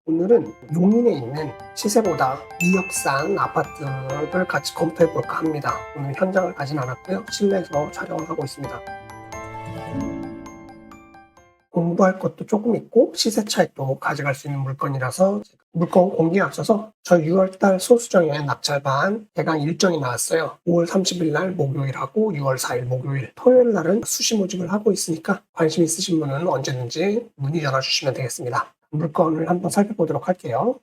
오늘은 용인에 있는 시세보다 이역상 아파트를 같이 검토해 볼까 합니다. 오늘 현장을 가진 않았고요. 실내에서 촬영을 하고 있습니다. 공부할 것도 조금 있고 시세 차익도 가져갈 수 있는 물건이라서 물건 공개에 앞서서 저희 6월달 소수정의 낙찰반 개강 일정이 나왔어요. 5월 30일 날 목요일하고 6월 4일 목요일, 토요일 날은 수시 모집을 하고 있으니까 관심 있으신 분은 언제든지 문의 전화 주시면 되겠습니다. 물건을 한번 살펴보도록 할게요.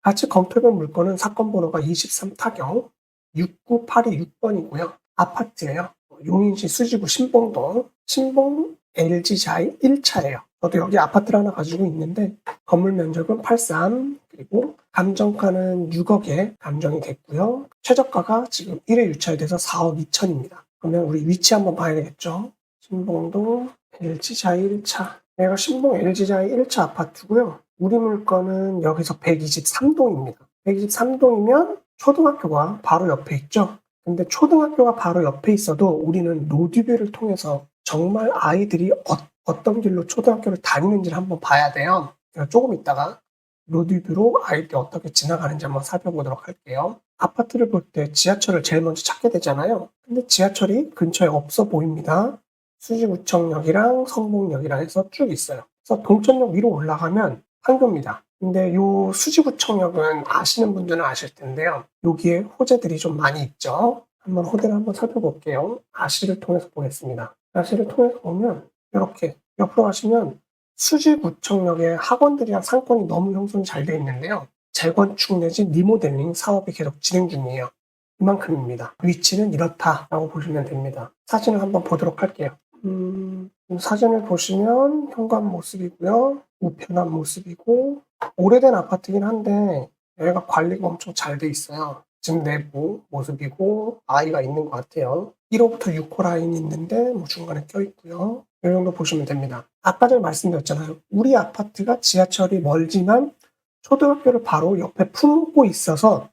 같이 검토해본 물건은 사건 번호가 23타경 69826번이고요. 아파트예요. 용인시 수지구 신봉동 LG자이 1차예요. 저도 여기 아파트를 하나 가지고 있는데 건물 면적은 83, 그리고 감정가는 6억에 감정이 됐고요. 최저가가 지금 1회 유찰돼서 4억 2천입니다. 그러면 우리 위치 한번 봐야 되겠죠. 신봉동 LG자이 1차. 여기가 신봉 LG자이 1차 아파트고요. 우리 물건은 여기서 123동입니다. 123동이면 초등학교가 바로 옆에 있죠. 근데 초등학교가 바로 옆에 있어도 우리는 로드뷰를 통해서 정말 아이들이 어떤 길로 초등학교를 다니는지를 한번 봐야 돼요. 조금 있다가 로드뷰로 아이들이 어떻게 지나가는지 한번 살펴보도록 할게요. 아파트를 볼 때 지하철을 제일 먼저 찾게 되잖아요. 근데 지하철이 근처에 없어 보입니다. 수지구청역이랑 성북역이랑 해서 쭉 있어요. 그래서 동천역 위로 올라가면 판교입니다. 근데 요 수지구청역은 아시는 분들은 아실 텐데요. 여기에 호재들이 좀 많이 있죠. 한번 호재를 한번 살펴볼게요. 아시를 통해서 보겠습니다. 아시를 통해서 보면 이렇게 옆으로 가시면 수지구청역의 학원들이랑 상권이 너무 형성이 잘 되어 있는데요. 재건축 내지 리모델링 사업이 계속 진행 중이에요. 이만큼입니다. 위치는 이렇다라고 보시면 됩니다. 사진을 한번 보도록 할게요. 사진을 보시면 현관 모습이고요. 우편한 모습이고 오래된 아파트긴 한데 여기가 관리가 엄청 잘 돼 있어요. 집 내부 모습이고 아이가 있는 것 같아요. 1호부터 6호 라인이 있는데 중간에 껴있고요. 이 정도 보시면 됩니다. 아까 전에 말씀드렸잖아요. 우리 아파트가 지하철이 멀지만 초등학교를 바로 옆에 품고 있어서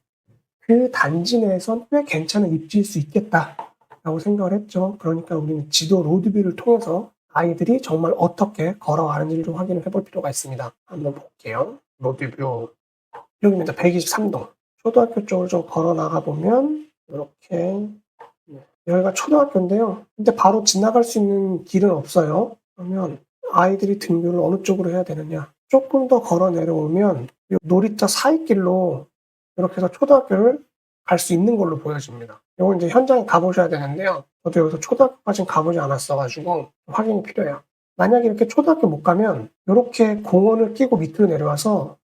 그 단지 내에선 꽤 괜찮은 입지일 수 있겠다라고 생각을 했죠. 그러니까 우리는 지도 로드뷰를 통해서 아이들이 정말 어떻게 걸어가는지를 좀 확인을 해볼 필요가 있습니다. 한번 볼게요. 로드뷰 여기입니다. 123동 초등학교 쪽으로 좀 걸어 나가 보면 이렇게 여기가 초등학교인데요. 근데 바로 지나갈 수 있는 길은 없어요. 그러면 아이들이 등교를 어느 쪽으로 해야 되느냐. 조금 더 걸어 내려오면 놀이터 사이길로 이렇게 해서 초등학교를 갈 수 있는 걸로 보여집니다. 이건 이제 현장에 가보셔야 되는데요. 저도 여기서 초등학교까지는 가보지 않았어가지고 확인이 필요해요. 만약에 이렇게 초등학교 못 가면 이렇게 공원을 끼고 밑으로 내려와서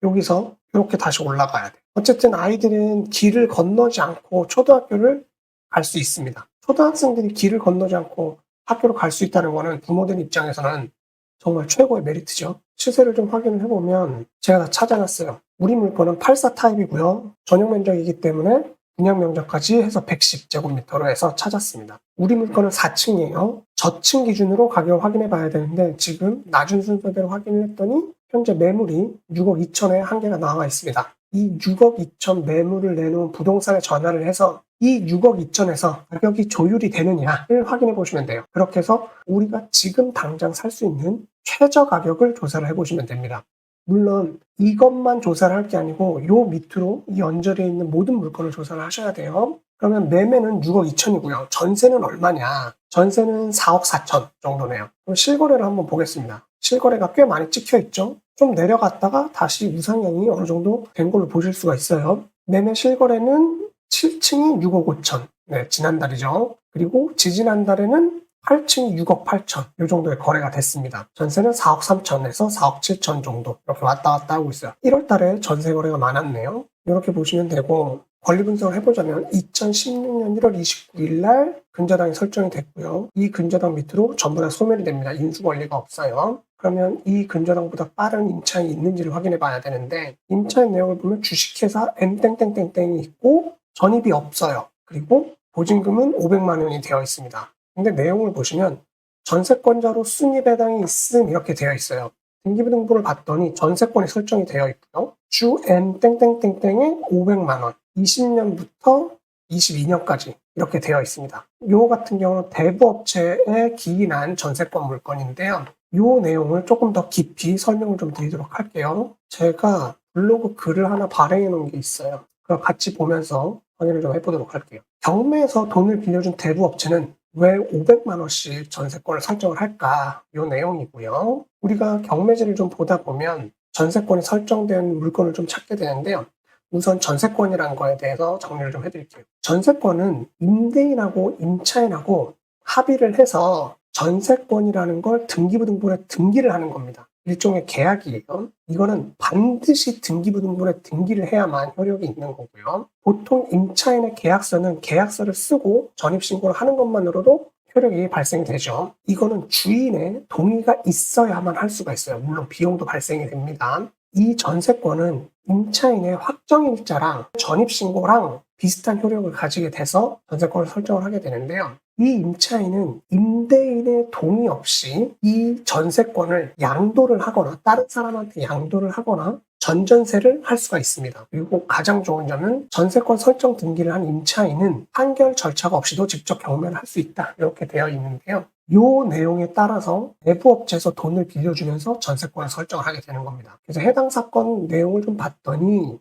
여기서 이렇게 다시 올라가야 돼. 어쨌든 아이들은 길을 건너지 않고 초등학교를 갈 수 있습니다. 초등학생들이 길을 건너지 않고 학교를 갈 수 있다는 거는 부모들 입장에서는 정말 최고의 메리트죠. 시세를 좀 확인을 해보면 제가 다 찾아놨어요. 우리 물건은 84 타입이고요. 전용 면적이기 때문에 분양 면적까지 해서 110제곱미터로 해서 찾았습니다. 우리 물건은 4층이에요. 저층 기준으로 가격을 확인해 봐야 되는데 지금 낮은 순서대로 확인을 했더니 현재 매물이 6억 2천에 한 개가 나와 있습니다. 이 6억 2천 매물을 내놓은 부동산에 전화를 해서 이 6억 2천에서 가격이 조율이 되느냐를 확인해 보시면 돼요. 그렇게 해서 우리가 지금 당장 살 수 있는 최저 가격을 조사를 해보시면 됩니다. 물론 이것만 조사를 할 게 아니고 요 밑으로 이 언저리에 있는 모든 물건을 조사를 하셔야 돼요. 그러면 매매는 6억 2천이고요. 전세는 얼마냐? 전세는 4억 4천 정도네요. 그럼 실거래를 한번 보겠습니다. 실거래가 꽤 많이 찍혀 있죠. 좀 내려갔다가 다시 우상향이 어느 정도 된 걸로 보실 수가 있어요. 매매 실거래는 7층이 6억 5천. 네, 지난달이죠. 그리고 지지난달에는 8층이 6억 8천. 이 정도의 거래가 됐습니다. 전세는 4억 3천에서 4억 7천 정도. 이렇게 왔다 갔다 하고 있어요. 1월 달에 전세 거래가 많았네요. 이렇게 보시면 되고, 권리 분석을 해보자면 2016년 1월 29일 날 근저당이 설정이 됐고요. 이 근저당 밑으로 전부 다 소멸이 됩니다. 인수 권리가 없어요. 그러면 이 근저당보다 빠른 임차인이 있는지를 확인해 봐야 되는데 임차인 내역을 보면 주식회사 M땡땡땡땡이 있고 전입이 없어요. 그리고 보증금은 500만 원이 되어 있습니다. 근데 내용을 보시면 전세권자로 순위 배당이 있음 이렇게 되어 있어요. 등기부등본을 봤더니 전세권이 설정이 되어 있고요. 주 M땡땡땡땡에 500만 원, 20년부터 22년까지 이렇게 되어 있습니다. 요 같은 경우는 대부업체에 기인한 전세권 물건인데요. 요 내용을 조금 더 깊이 설명을 좀 드리도록 할게요. 제가 블로그 글을 하나 발행해 놓은 게 있어요. 그걸 같이 보면서 확인을 좀 해보도록 할게요. 경매에서 돈을 빌려준 대부업체는 왜 500만 원씩 전세권을 설정을 할까? 요 내용이고요. 우리가 경매지를 좀 보다 보면 전세권이 설정된 물건을 좀 찾게 되는데요. 우선 전세권이라는 거에 대해서 정리를 좀 해드릴게요. 전세권은 임대인하고 임차인하고 합의를 해서 전세권이라는 걸 등기부등본에 등기를 하는 겁니다. 일종의 계약이에요. 이거는 반드시 등기부등본에 등기를 해야만 효력이 있는 거고요. 보통 임차인의 계약서는 계약서를 쓰고 전입신고를 하는 것만으로도 효력이 발생이 되죠. 이거는 주인의 동의가 있어야만 할 수가 있어요. 물론 비용도 발생이 됩니다. 이 전세권은 임차인의 확정일자랑 전입신고랑 비슷한 효력을 가지게 돼서 전세권을 설정을 하게 되는데요. 이 임차인은 임대인의 동의 없이 이 전세권을 양도를 하거나 다른 사람한테 양도를 하거나 전전세를 할 수가 있습니다. 그리고 가장 좋은 점은 전세권 설정 등기를 한 임차인은 판결 절차가 없이도 직접 경매를 할 수 있다. 이렇게 되어 있는데요. 이 내용에 따라서 내부업체에서 돈을 빌려주면서 전세권을 설정을 하게 되는 겁니다. 그래서 해당 사건 내용을 좀 봤더니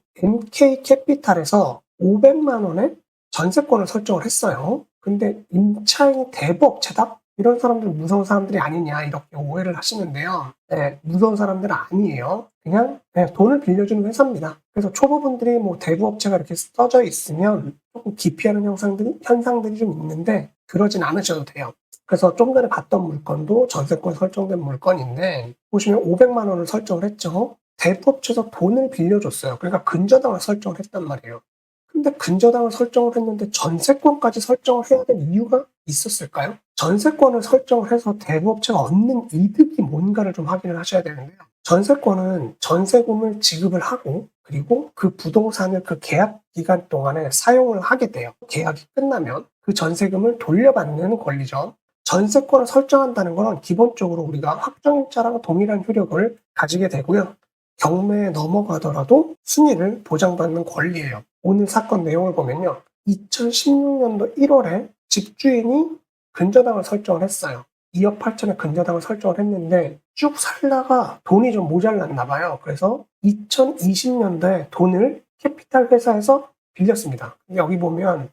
MK캐피탈에서 500만 원에 전세권을 설정을 했어요. 근데 임차인이 대부업체다? 이런 사람들 무서운 사람들이 아니냐 이렇게 오해를 하시는데요. 네, 무서운 사람들은 아니에요. 그냥 돈을 빌려주는 회사입니다. 그래서 초보분들이 뭐 대부업체가 이렇게 써져 있으면 조금 기피하는 현상들이 좀 있는데 그러진 않으셔도 돼요. 그래서 좀 전에 봤던 물건도 전세권 설정된 물건인데 보시면 500만 원을 설정을 했죠. 대부업체에서 돈을 빌려줬어요. 그러니까 근저당을 설정을 했단 말이에요. 근데 근저당을 설정을 했는데 전세권까지 설정을 해야 될 이유가 있었을까요? 전세권을 설정을 해서 대부업체가 얻는 이득이 뭔가를 좀 확인을 하셔야 되는데요. 전세권은 전세금을 지급을 하고 그리고 그 부동산을 그 계약 기간 동안에 사용을 하게 돼요. 계약이 끝나면 그 전세금을 돌려받는 권리죠. 전세권을 설정한다는 건 기본적으로 우리가 확정일자랑 동일한 효력을 가지게 되고요. 경매에 넘어가더라도 순위를 보장받는 권리예요. 오늘 사건 내용을 보면요. 2016년도 1월에 집주인이 근저당을 설정을 했어요. 2억 8천에 근저당을 설정을 했는데 쭉 살다가 돈이 좀 모자랐나 봐요. 그래서 2020년도에 돈을 캐피탈 회사에서 빌렸습니다. 여기 보면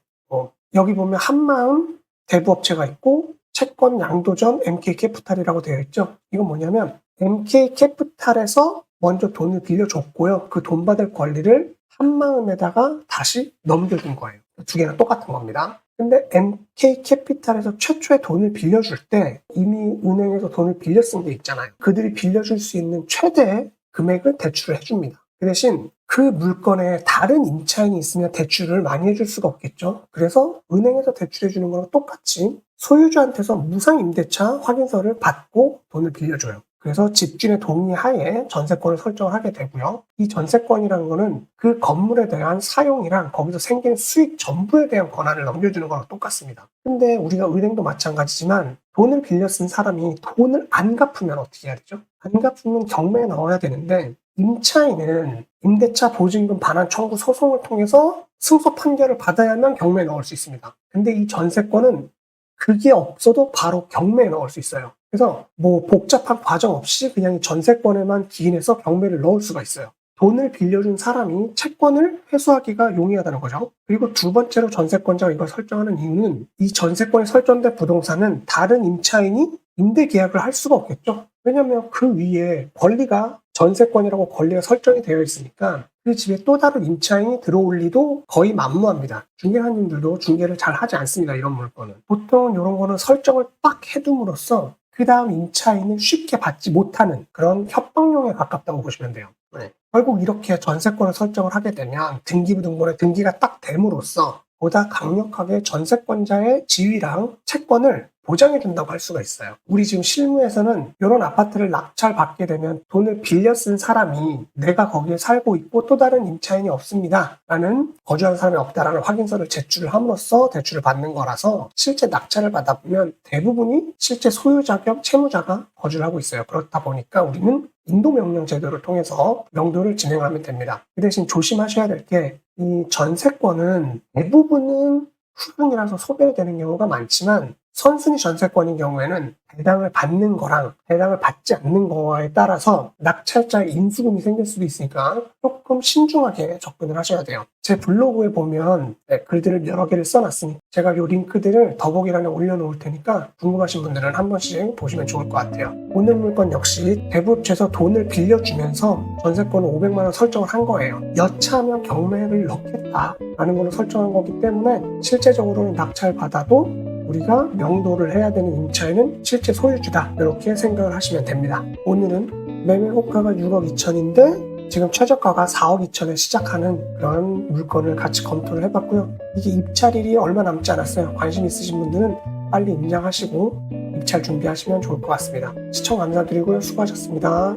한마음 대부업체가 있고 채권 양도전 MK캐피탈이라고 되어 있죠. 이건 뭐냐면 MK캐피탈에서 먼저 돈을 빌려줬고요. 그 돈 받을 권리를 한마음에다가 다시 넘겨준 거예요. 두 개는 똑같은 겁니다. 근데 MK캐피탈에서 최초에 돈을 빌려줄 때 이미 은행에서 돈을 빌려 쓴 게 있잖아요. 그들이 빌려줄 수 있는 최대 금액을 대출을 해줍니다. 그 대신 그 물건에 다른 임차인이 있으면 대출을 많이 해줄 수가 없겠죠. 그래서 은행에서 대출해주는 거랑 똑같이 소유주한테서 무상임대차 확인서를 받고 돈을 빌려줘요. 그래서 집주인의 동의하에 전세권을 설정을 하게 되고요. 이 전세권이라는 거는 그 건물에 대한 사용이랑 거기서 생기는 수익 전부에 대한 권한을 넘겨주는 거랑 똑같습니다. 근데 우리가 은행도 마찬가지지만 돈을 빌려 쓴 사람이 돈을 안 갚으면 어떻게 해야 되죠? 안 갚으면 경매에 넣어야 되는데 임차인은 임대차 보증금 반환 청구 소송을 통해서 승소 판결을 받아야만 경매에 넣을 수 있습니다. 근데 이 전세권은 그게 없어도 바로 경매에 넣을 수 있어요. 그래서 뭐 복잡한 과정 없이 그냥 전세권에만 기인해서 경매를 넣을 수가 있어요. 돈을 빌려준 사람이 채권을 회수하기가 용이하다는 거죠. 그리고 두 번째로 전세권자가 이걸 설정하는 이유는 이 전세권에 설정된 부동산은 다른 임차인이 임대 계약을 할 수가 없겠죠. 왜냐하면 그 위에 권리가 전세권이라고 권리가 설정이 되어 있으니까 그 집에 또 다른 임차인이 들어올 리도 거의 만무합니다. 중개사님들도 중개를 잘 하지 않습니다. 이런 물건은. 보통 이런 거는 설정을 딱 해둠으로써 그 다음 임차인을 쉽게 받지 못하는 그런 협박용에 가깝다고 보시면 돼요. 네. 결국 이렇게 전세권을 설정을 하게 되면 등기부등본에 등기가 딱 됨으로써 보다 강력하게 전세권자의 지위랑 채권을 보장해준다고 할 수가 있어요. 우리 지금 실무에서는 이런 아파트를 낙찰받게 되면 돈을 빌려 쓴 사람이 내가 거기에 살고 있고 또 다른 임차인이 없습니다 라는 거주하는 사람이 없다라는 확인서를 제출을 함으로써 대출을 받는 거라서 실제 낙찰을 받아보면 대부분이 실제 소유자 겸 채무자가 거주를 하고 있어요. 그렇다 보니까 우리는 인도명령 제도를 통해서 명도를 진행하면 됩니다. 그 대신 조심하셔야 될 게 이 전세권은 대부분은 후중이라서 소멸되는 경우가 많지만 선순위 전세권인 경우에는 배당을 받는 거랑 배당을 받지 않는 거에 따라서 낙찰자의 인수금이 생길 수도 있으니까 조금 신중하게 접근을 하셔야 돼요. 제 블로그에 보면 글들을 여러 개를 써놨으니 제가 이 링크들을 더보기란에 올려놓을 테니까 궁금하신 분들은 한 번씩 보시면 좋을 것 같아요. 오늘 물건 역시 대부업체에서 돈을 빌려주면서 전세권을 500만 원 설정을 한 거예요. 여차하면 경매를 넣겠다라는 걸로 설정한 거기 때문에 실제적으로는 낙찰 받아도 우리가 명도를 해야 되는 임차인은 실제 소유주다, 이렇게 생각을 하시면 됩니다. 오늘은 매매 호가가 6억 2천인데 지금 최저가가 4억 2천에 시작하는 그런 물건을 같이 검토를 해봤고요. 이게 입찰일이 얼마 남지 않았어요. 관심 있으신 분들은 빨리 임장하시고 입찰 준비하시면 좋을 것 같습니다. 시청 감사드리고요. 수고하셨습니다.